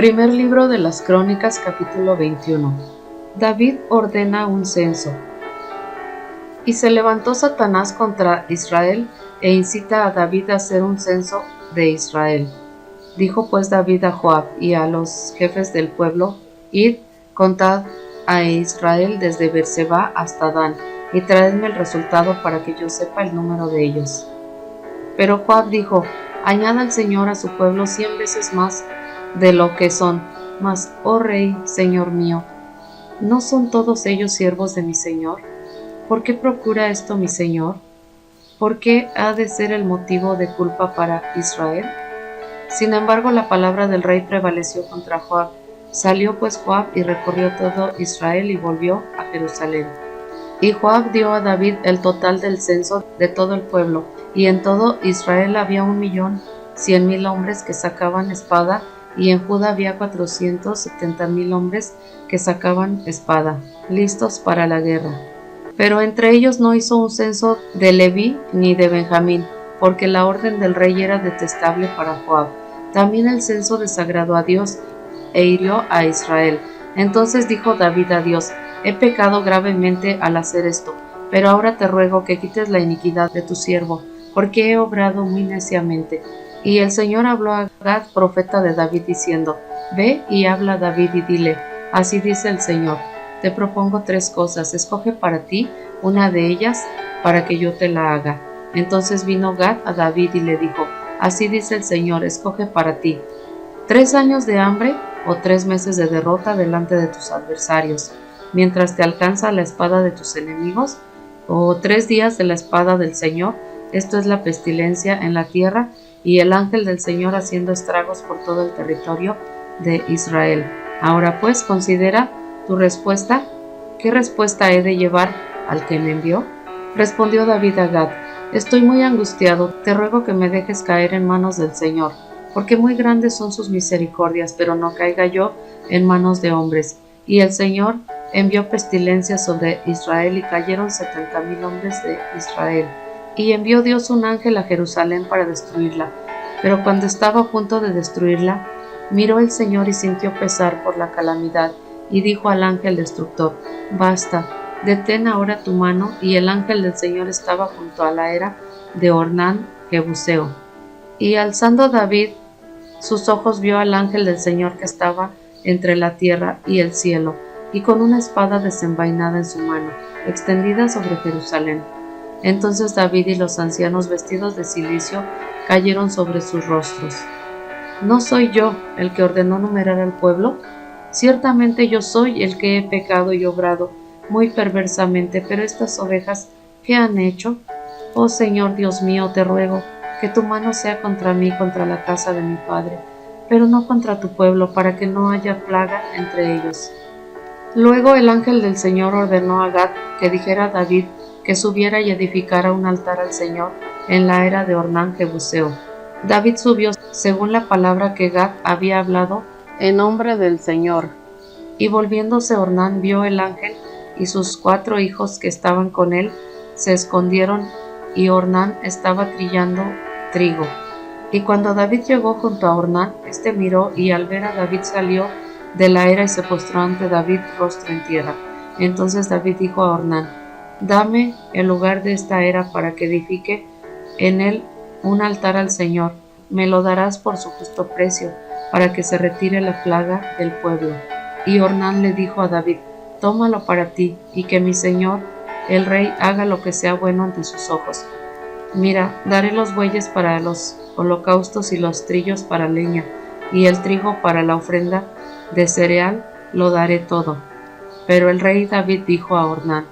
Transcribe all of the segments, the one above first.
Primer libro de las Crónicas, capítulo 21. David ordena un censo. Y se levantó Satanás contra Israel e incita a David a hacer un censo de Israel. Dijo pues David a Joab y a los jefes del pueblo: Id, contad a Israel desde Beerseba hasta Dan, y traedme el resultado para que yo sepa el número de ellos. Pero Joab dijo: Añada el Señor a su pueblo 100 veces más de lo que son. Mas, oh rey, señor mío, ¿no son todos ellos siervos de mi señor? ¿Por qué procura esto mi señor? ¿Por qué ha de ser el motivo de culpa para Israel? Sin embargo, la palabra del rey prevaleció contra Joab. Salió pues Joab y recorrió todo Israel y volvió a Jerusalén. Y Joab dio a David el total del censo de todo el pueblo, y en todo Israel había 1.100.000 hombres que sacaban espada, y en Judá había 470.000 hombres que sacaban espada, listos para la guerra. Pero entre ellos no hizo un censo de Leví ni de Benjamín, porque la orden del rey era detestable para Joab. También el censo desagradó a Dios e hirió a Israel. Entonces dijo David a Dios: He pecado gravemente al hacer esto, pero ahora te ruego que quites la iniquidad de tu siervo, porque he obrado muy neciamente. Y el Señor habló a Gad, profeta de David, diciendo: Ve y habla a David y dile: Así dice el Señor, te propongo 3 cosas, escoge para ti una de ellas para que yo te la haga. Entonces vino Gad a David y le dijo: Así dice el Señor, escoge para ti 3 años de hambre o 3 meses de derrota delante de tus adversarios, mientras te alcanza la espada de tus enemigos, o 3 días de la espada del Señor, esto es la pestilencia en la tierra, y el ángel del Señor haciendo estragos por todo el territorio de Israel. Ahora pues, considera tu respuesta. ¿Qué respuesta he de llevar al que me envió? Respondió David a Gad: Estoy muy angustiado, te ruego que me dejes caer en manos del Señor, porque muy grandes son sus misericordias, pero no caiga yo en manos de hombres. Y el Señor envió pestilencia sobre Israel, y cayeron 70.000 hombres de Israel. Y envió Dios un ángel a Jerusalén para destruirla. Pero cuando estaba a punto de destruirla, miró el Señor y sintió pesar por la calamidad, y dijo al ángel destructor: Basta, detén ahora tu mano. Y el ángel del Señor estaba junto a la era de Ornán Jebuseo. Y alzando David sus ojos, vio al ángel del Señor que estaba entre la tierra y el cielo, y con una espada desenvainada en su mano, extendida sobre Jerusalén. Entonces David y los ancianos vestidos de cilicio cayeron sobre sus rostros. ¿No soy yo el que ordenó numerar al pueblo? Ciertamente yo soy el que he pecado y obrado muy perversamente, pero estas ovejas, ¿qué han hecho? Oh Señor Dios mío, te ruego que tu mano sea contra mí, contra la casa de mi padre, pero no contra tu pueblo, para que no haya plaga entre ellos. Luego el ángel del Señor ordenó a Gad que dijera a David que subiera y edificara un altar al Señor en la era de Ornán Jebuseo. David subió según la palabra que Gad había hablado en nombre del Señor. Y volviéndose Ornán, vio el ángel, y sus 4 hijos que estaban con él se escondieron, y Ornán estaba trillando trigo. Y cuando David llegó junto a Ornán, éste miró, y al ver a David salió de la era y se postró ante David rostro en tierra. Entonces David dijo a Ornán: Dame el lugar de esta era para que edifique en él un altar al Señor. Me lo darás por su justo precio, para que se retire la plaga del pueblo. Y Ornán le dijo a David: Tómalo para ti, y que mi señor el rey haga lo que sea bueno ante sus ojos. Mira, daré los bueyes para los holocaustos y los trillos para leña, y el trigo para la ofrenda de cereal, lo daré todo. Pero el rey David dijo a Ornán: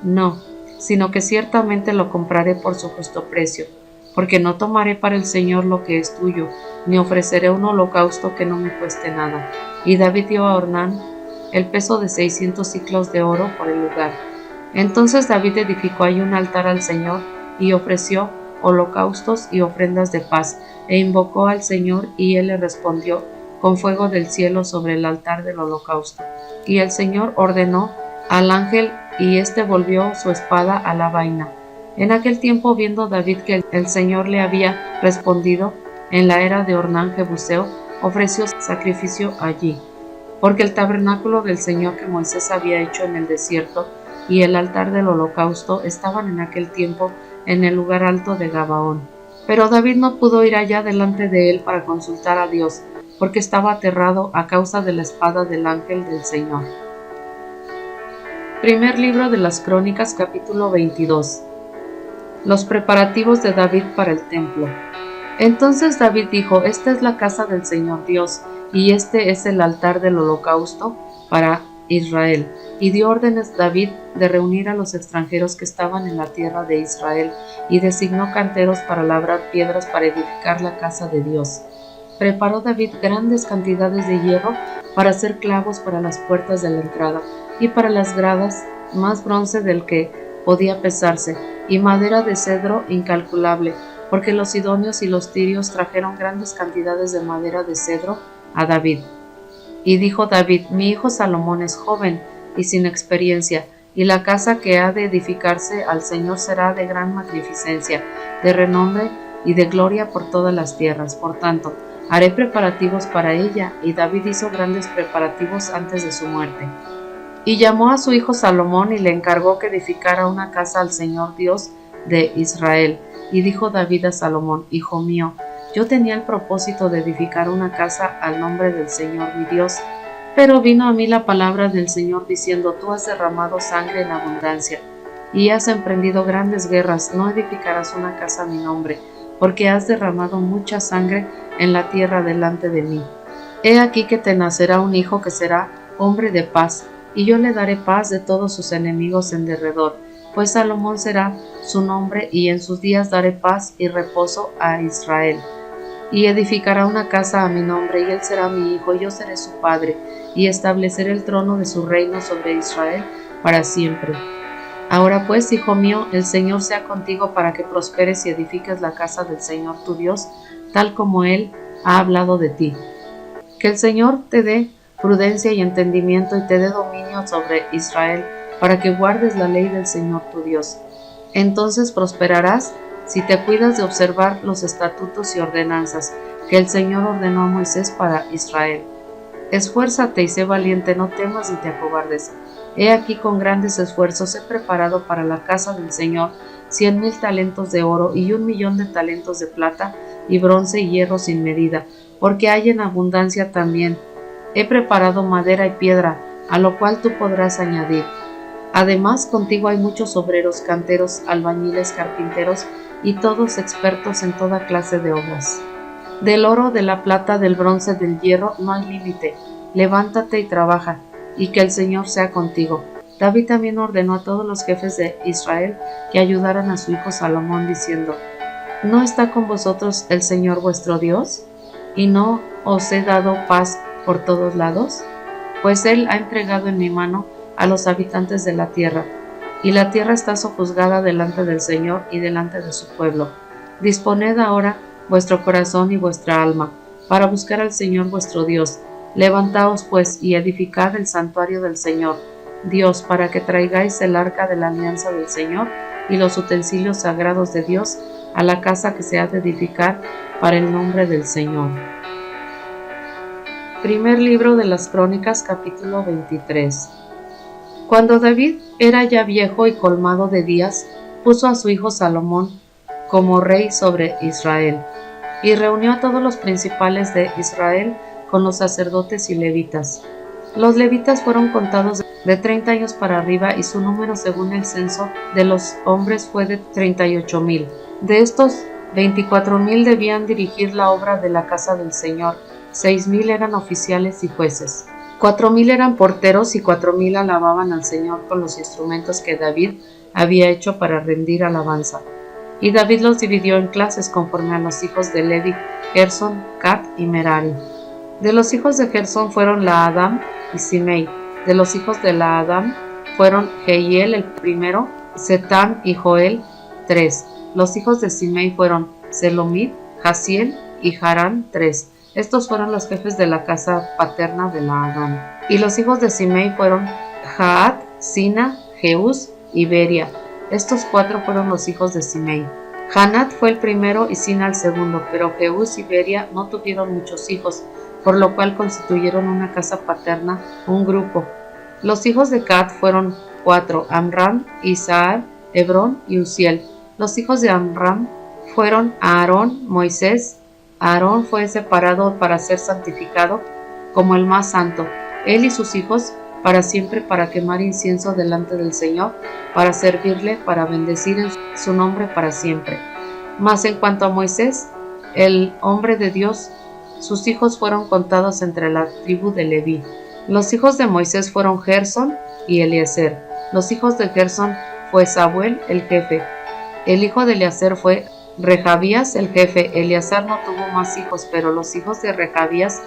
No, sino que ciertamente lo compraré por su justo precio, porque no tomaré para el Señor lo que es tuyo, ni ofreceré un holocausto que no me cueste nada. Y David dio a Ornán el peso de 600 siclos de oro por el lugar. Entonces David edificó ahí un altar al Señor, y ofreció holocaustos y ofrendas de paz, e invocó al Señor, y él le respondió con fuego del cielo sobre el altar del holocausto. Y el Señor ordenó al ángel, y éste volvió su espada a la vaina. En aquel tiempo, viendo David que el Señor le había respondido en la era de Ornán Jebuseo, ofreció sacrificio allí, porque el tabernáculo del Señor que Moisés había hecho en el desierto y el altar del holocausto estaban en aquel tiempo en el lugar alto de Gabaón. Pero David no pudo ir allá delante de él para consultar a Dios, porque estaba aterrado a causa de la espada del ángel del Señor. Primer libro de las Crónicas, capítulo 22. Los preparativos de David para el templo. Entonces David dijo: Esta es la casa del Señor Dios, y este es el altar del holocausto para Israel. Y dio órdenes David de reunir a los extranjeros que estaban en la tierra de Israel, y designó canteros para labrar piedras para edificar la casa de Dios. Preparó David grandes cantidades de hierro para hacer clavos para las puertas de la entrada, y para las gradas, más bronce del que podía pesarse, y madera de cedro incalculable, porque los sidonios y los tirios trajeron grandes cantidades de madera de cedro a David. Y dijo David: Mi hijo Salomón es joven y sin experiencia, y la casa que ha de edificarse al Señor será de gran magnificencia, de renombre y de gloria por todas las tierras. Por tanto, haré preparativos para ella. Y David hizo grandes preparativos antes de su muerte. Y llamó a su hijo Salomón y le encargó que edificara una casa al Señor Dios de Israel. Y dijo David a Salomón: Hijo mío, yo tenía el propósito de edificar una casa al nombre del Señor mi Dios, pero vino a mí la palabra del Señor diciendo: Tú has derramado sangre en abundancia, y has emprendido grandes guerras. No edificarás una casa a mi nombre, porque has derramado mucha sangre en la tierra delante de mí. He aquí que te nacerá un hijo que será hombre de paz, y yo le daré paz de todos sus enemigos en derredor, pues Salomón será su nombre, y en sus días daré paz y reposo a Israel. Y edificará una casa a mi nombre, y él será mi hijo, y yo seré su padre, y estableceré el trono de su reino sobre Israel para siempre. Ahora pues, hijo mío, el Señor sea contigo para que prosperes y edifiques la casa del Señor tu Dios, tal como Él ha hablado de ti. Que el Señor te dé prudencia y entendimiento, y te dé dominio sobre Israel, para que guardes la ley del Señor tu Dios. Entonces prosperarás si te cuidas de observar los estatutos y ordenanzas que el Señor ordenó a Moisés para Israel. Esfuérzate y sé valiente, no temas ni te acobardes. He aquí, con grandes esfuerzos he preparado para la casa del Señor 100,000 talentos de oro y 1,000,000 de talentos de plata y bronce y hierro sin medida, porque hay en abundancia también. He preparado madera y piedra, a lo cual tú podrás añadir. Además, contigo hay muchos obreros, canteros, albañiles, carpinteros, y todos expertos en toda clase de obras. Del oro, de la plata, del bronce, del hierro, no hay límite. Levántate y trabaja, y que el Señor sea contigo. David también ordenó a todos los jefes de Israel que ayudaran a su hijo Salomón, diciendo: ¿No está con vosotros el Señor vuestro Dios? ¿Y no os he dado paz por todos lados? Pues Él ha entregado en mi mano a los habitantes de la tierra, y la tierra está sojuzgada delante del Señor y delante de su pueblo. Disponed ahora vuestro corazón y vuestra alma para buscar al Señor vuestro Dios. Levantaos pues y edificad el santuario del Señor Dios, para que traigáis el arca de la alianza del Señor y los utensilios sagrados de Dios a la casa que se ha de edificar para el nombre del Señor. Primer libro de las Crónicas, capítulo 23. Cuando David era ya viejo y colmado de días, puso a su hijo Salomón como rey sobre Israel, y reunió a todos los principales de Israel con los sacerdotes y levitas. Los levitas fueron contados de 30 años para arriba, y su número según el censo de los hombres fue de 38,000. De estos, 24,000 debían dirigir la obra de la casa del Señor, 6,000 eran oficiales y jueces. 4,000 eran porteros, y 4,000 alababan al Señor con los instrumentos que David había hecho para rendir alabanza. Y David los dividió en clases conforme a los hijos de Levi: Gersón, Cat y Merari. De los hijos de Gersón fueron Laadam y Simei. De los hijos de Laadam fueron Jehiel el primero, Setán y Joel, 3. Los hijos de Simei fueron Selomit, Jaziel y Harán, 3. Estos fueron los jefes de la casa paterna de Laadam. Y los hijos de Simei fueron Jaat, Sina, Jeús y Beria. Estos 4 fueron los hijos de Simei. Hanat fue el primero y Sina el segundo, pero Jeús y Beria no tuvieron muchos hijos, por lo cual constituyeron una casa paterna, un grupo. Los hijos de Gad fueron 4, Amram, Izhar, Hebrón y Uziel. Los hijos de Amram fueron Aarón, Moisés. Aarón fue separado para ser santificado como el más santo, él y sus hijos para siempre, para quemar incienso delante del Señor, para servirle, para bendecir en su nombre para siempre. Mas en cuanto a Moisés, el hombre de Dios, sus hijos fueron contados entre la tribu de Leví. Los hijos de Moisés fueron Gersón y Eliezer. Los hijos de Gersón fue Samuel, el jefe. El hijo de Eliezer fue Rehabías, el jefe. Eleazar no tuvo más hijos, pero los hijos de Rehabías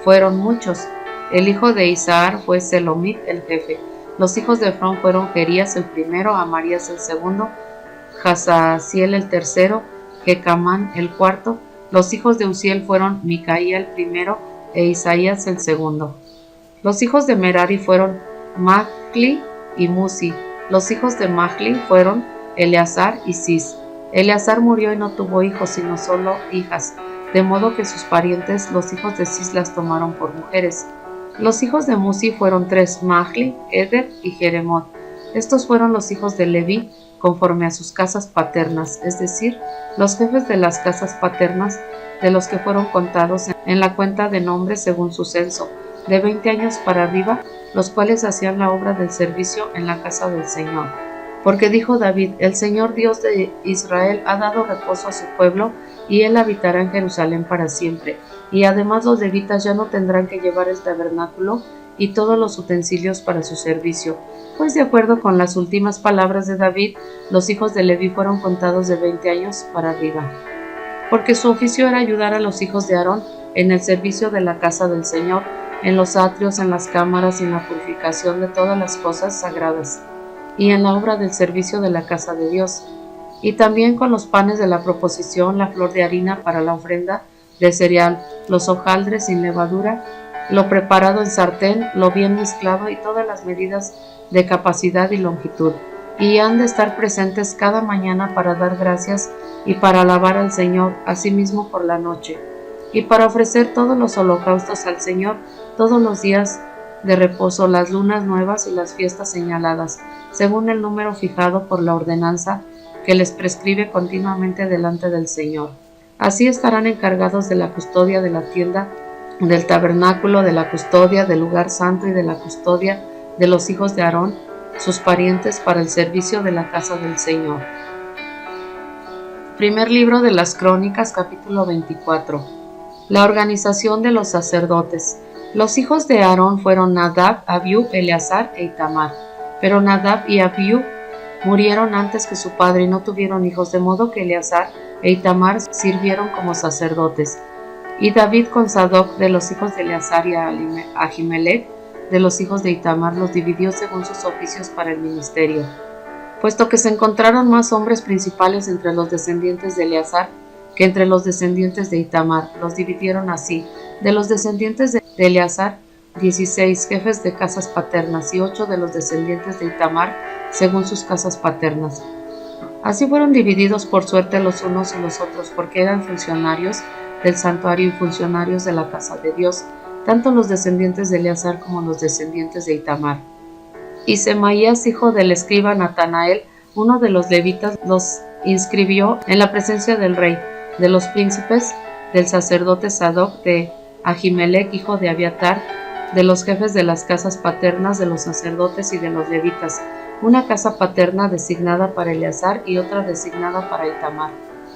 fueron muchos. El hijo de Izhar fue Selomit, el jefe. Los hijos de Efrón fueron Jerías el primero, Amarías el segundo, Jazaziel el tercero, Jecamán el cuarto. Los hijos de Uziel fueron Micaía el primero e Isaías el segundo. Los hijos de Merari fueron Mahli y Musi. Los hijos de Mahli fueron Eleazar y Cis. Eleazar murió y no tuvo hijos, sino solo hijas, de modo que sus parientes, los hijos de Cis, las tomaron por mujeres. Los hijos de Musi fueron 3, Mahli, Eder y Jeremot. Estos fueron los hijos de Leví, conforme a sus casas paternas, es decir, los jefes de las casas paternas, de los que fueron contados en la cuenta de nombres según su censo, de 20 años para arriba, los cuales hacían la obra del servicio en la casa del Señor. Porque dijo David: el Señor Dios de Israel ha dado reposo a su pueblo, y él habitará en Jerusalén para siempre. Y además los levitas ya no tendrán que llevar el tabernáculo y todos los utensilios para su servicio, pues de acuerdo con las últimas palabras de David, los hijos de Leví fueron contados de 20 años para arriba. Porque su oficio era ayudar a los hijos de Aarón en el servicio de la casa del Señor, en los atrios, en las cámaras y en la purificación de todas las cosas sagradas, y en la obra del servicio de la casa de Dios, y también con los panes de la proposición, la flor de harina para la ofrenda de cereal, los hojaldres sin levadura, lo preparado en sartén, lo bien mezclado y todas las medidas de capacidad y longitud. Y han de estar presentes cada mañana para dar gracias y para alabar al Señor, asimismo por la noche, y para ofrecer todos los holocaustos al Señor todos los días de reposo, las lunas nuevas y las fiestas señaladas, según el número fijado por la ordenanza que les prescribe continuamente delante del Señor. Así estarán encargados de la custodia de la tienda, del tabernáculo, de la custodia del lugar santo y de la custodia de los hijos de Aarón, sus parientes, para el servicio de la casa del Señor. Primer libro de las Crónicas, capítulo 24. La organización de los sacerdotes. Los hijos de Aarón fueron Nadab, Abiú, Eleazar e Itamar. Pero Nadab y Abiú murieron antes que su padre y no tuvieron hijos, de modo que Eleazar e Itamar sirvieron como sacerdotes. Y David con Sadoc de los hijos de Eleazar y Ahimelech de los hijos de Itamar los dividió según sus oficios para el ministerio. Puesto que se encontraron más hombres principales entre los descendientes de Eleazar que entre los descendientes de Itamar, los dividieron así: de los descendientes de Eleazar, 16 jefes de casas paternas, y 8 de los descendientes de Itamar según sus casas paternas. Así fueron divididos por suerte los unos y los otros, porque eran funcionarios del santuario y funcionarios de la casa de Dios, tanto los descendientes de Eleazar como los descendientes de Itamar. Y Semaías, hijo del escriba Natanael, uno de los levitas, los inscribió en la presencia del rey, de los príncipes, del sacerdote Sadoc, de Ahimelech, hijo de Abiatar, de los jefes de las casas paternas, de los sacerdotes y de los levitas, una casa paterna designada para Eleazar y otra designada para Itamar.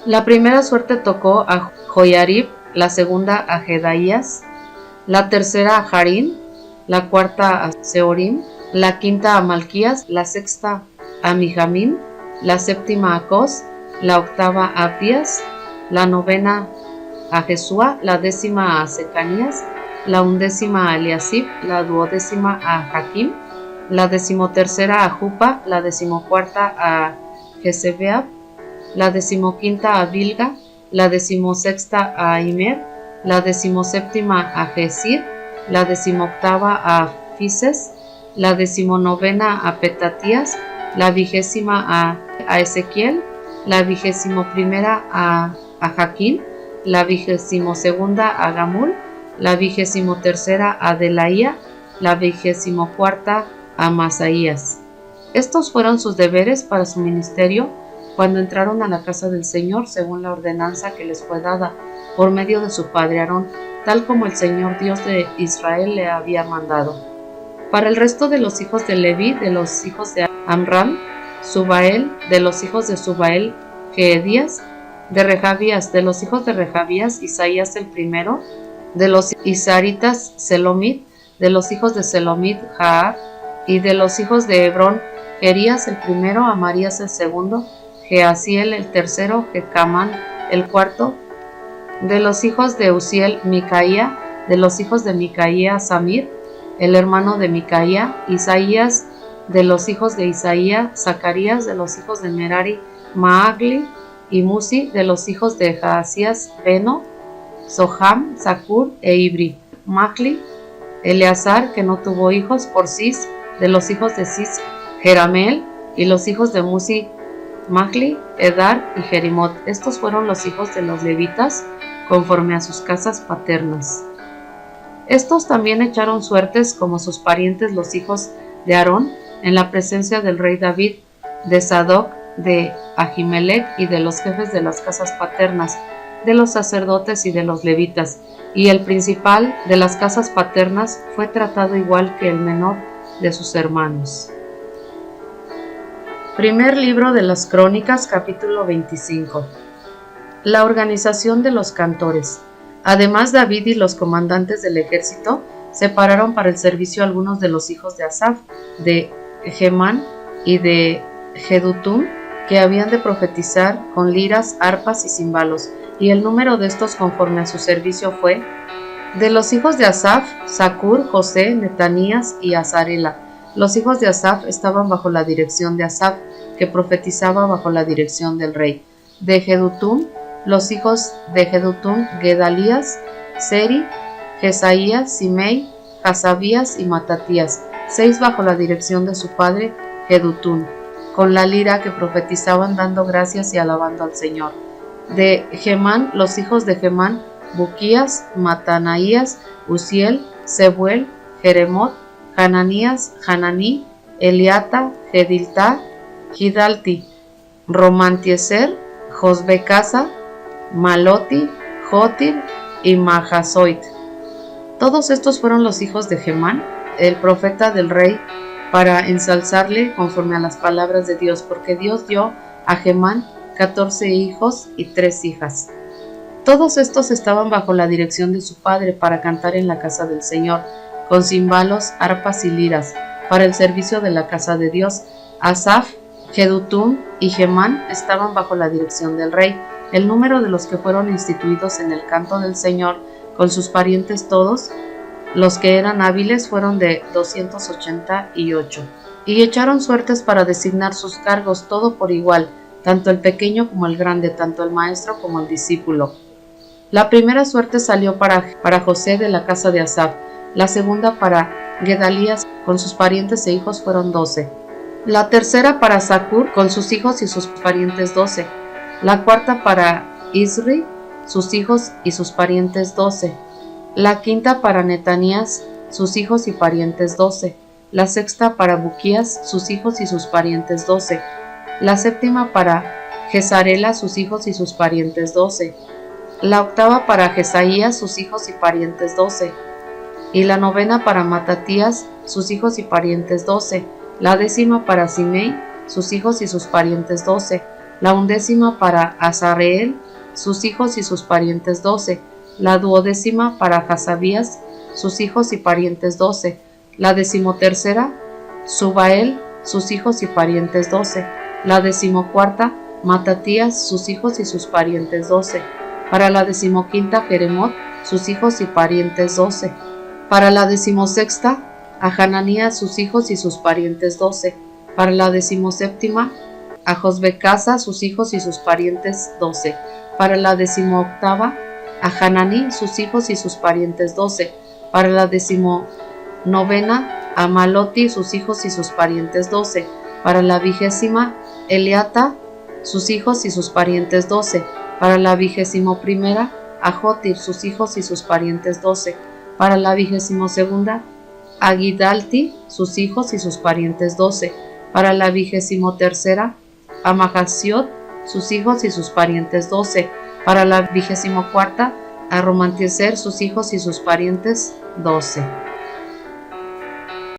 La primera suerte tocó a Joiarib, la segunda a Jedaías, la tercera a Jarín, la cuarta a Seorim, la quinta a Malquías, la sexta a Mijamín, la séptima a Cos, la octava a Abdías, la novena a Jesúa, la décima a Secanías, la undécima a Eliasib, la duodécima a Jaquim, la decimotercera a Jupa, la decimocuarta a Jezebeab, la decimoquinta a Bilga, la decimosexta a Imer, la decimoséptima a Jesir, la decimoctava a Fises, la decimonovena a Petatías, la vigésima a Ezequiel, la vigésimoprimera a Jaquín, la vigésimosegunda a Gamul, la 23ª a Delaía, la 24ª a Masaías. Estos fueron sus deberes para su ministerio cuando entraron a la casa del Señor según la ordenanza que les fue dada por medio de su padre Aarón, tal como el Señor Dios de Israel le había mandado. Para el resto de los hijos de Leví, de los hijos de Amram, Subael, de los hijos de Subael, Jeedías, de Rehabías, de los hijos de Rehabías, Isaías el primero, de los Isaritas, Selomit, de los hijos de Selomit, Jaar, y de los hijos de Hebrón, Jerías el primero, Amarías el segundo, Jeasiel el tercero, Jecamán el cuarto, de los hijos de Uziel, Micaía, de los hijos de Micaía, Samir, el hermano de Micaía, Isaías, de los hijos de Isaías, Zacarías, de los hijos de Merari, Maagli y Musi, de los hijos de Jaasías, Beno, Soham, Zakur e Ibri, Mahli, Eleazar, que no tuvo hijos, por Cis, de los hijos de Cis, Jerameel, y los hijos de Musi, Mahli, Edar y Jerimot. Estos fueron los hijos de los levitas, conforme a sus casas paternas. Estos también echaron suertes como sus parientes los hijos de Aarón, en la presencia del rey David, de Sadoc, de Ahimelech y de los jefes de las casas paternas, de los sacerdotes y de los levitas, y el principal de las casas paternas fue tratado igual que el menor de sus hermanos. Primer libro de las Crónicas, capítulo 25. La organización de los cantores. Además, David y los comandantes del ejército separaron para el servicio a algunos de los hijos de Asaf, de Gemán y de Jedutum, que habían de profetizar con liras, arpas y címbalos, y el número de estos conforme a su servicio fue: de los hijos de Asaf, Zacur, José, Netanías y Azarela. Los hijos de Asaf estaban bajo la dirección de Asaf, que profetizaba bajo la dirección del rey. De Jedutum, los hijos de Jedutum, Gedalías, Seri, Jesaías, Simei, Hasabías y Matatías, 6 bajo la dirección de su padre Jedutum, con la lira, que profetizaban dando gracias y alabando al Señor. De Gemán, los hijos de Gemán, Buquías, Matanaías, Uziel, Sebuel, Jeremot, Hananías, Hananí, Eliata, Gediltá, Gidalti, Romantieser, Josbecasa, Maloti, Jotir y Mahasoit. Todos estos fueron los hijos de Gemán, el profeta del rey, para ensalzarle conforme a las palabras de Dios, porque Dios dio a Gemán 14 hijos y 3 hijas. Todos estos estaban bajo la dirección de su padre para cantar en la casa del Señor, con címbalos, arpas y liras, para el servicio de la casa de Dios. Asaf, Jedutum y Gemán estaban bajo la dirección del rey. El número de los que fueron instituidos en el canto del Señor, con sus parientes todos, los que eran hábiles, fueron de 288. Y echaron suertes para designar sus cargos, todo por igual, tanto el pequeño como el grande, tanto el maestro como el discípulo. La primera suerte salió para José de la casa de Asaf, la segunda para Gedalías con sus parientes e hijos fueron 12. La tercera para Zacur con sus hijos y sus parientes 12. La cuarta para Isri, sus hijos y sus parientes 12. La quinta para Netanías, sus hijos y parientes 12. La sexta para Buquías, sus hijos y sus parientes 12. La séptima para Jesarela, sus hijos y sus parientes 12. La octava para Jesaías, sus hijos y parientes 12. Y la novena para Matatías, sus hijos y parientes 12. La décima para Simei, sus hijos y sus parientes 12. La undécima para Azareel, sus hijos y sus parientes 12. La duodécima para Hasabías, sus hijos y parientes 12. La decimotercera, Subael, sus hijos y parientes 12. La decimocuarta, Matatías, sus hijos y sus parientes 12. Para la decimoquinta, Jeremot, sus hijos y parientes 12. Para la decimosexta, a Hananías, sus hijos y sus parientes 12. Para la decimoséptima, a Josbecasa, sus hijos y sus parientes 12. Para la decimoctava, a Hananí, sus hijos y sus parientes 12. Para la decimonovena, a Maloti, sus hijos y sus parientes 12. Para la 20ª, Eliata, sus hijos y sus parientes 12. Para la 21ª, a Jotir, sus hijos y sus parientes 12. Para la 22ª, a Gidalti, sus hijos y sus parientes 12. Para la 23ª, a Mahasiot, sus hijos y sus parientes 12. Para la 24ª, a Romantizer, sus hijos y sus parientes 12.